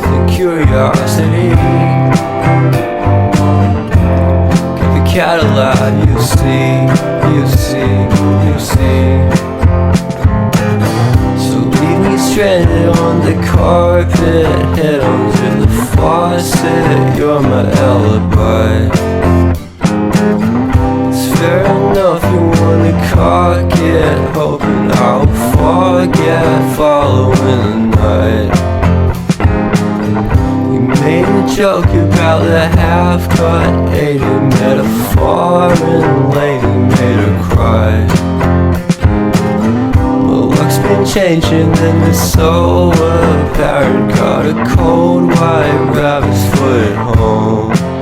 the curiosity. Give the cat a laugh, you see, you see, you see. So leave me stranded on the carpet, head under the faucet. You're my alibi. It's fair enough you wanna cock it, hoping I'll forget following the night. You made a joke about the half-cut, ate a metaphor and later made her cry. But luck's been changing and it's so apparent. Got a cold white rabbit's foot at home.